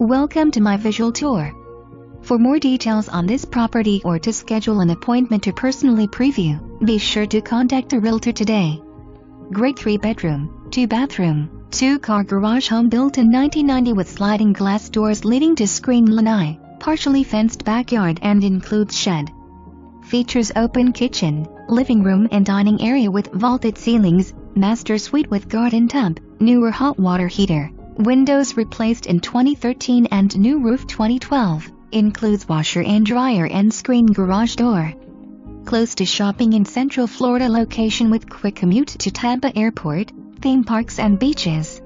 Welcome to my visual tour. For more details on this property or to schedule an appointment to personally preview, be sure to contact a realtor today. Great 3-bedroom, 2-bathroom, 2-car garage home built in 1990 with sliding glass doors leading to screened lanai, partially fenced backyard and includes shed. Features open kitchen, living room and dining area with vaulted ceilings, master suite with garden tub, newer hot water heater, windows replaced in 2013 and new roof 2012, includes washer and dryer and screened garage door. Close to shopping in Central Florida location with quick commute to Tampa Airport, theme parks and beaches.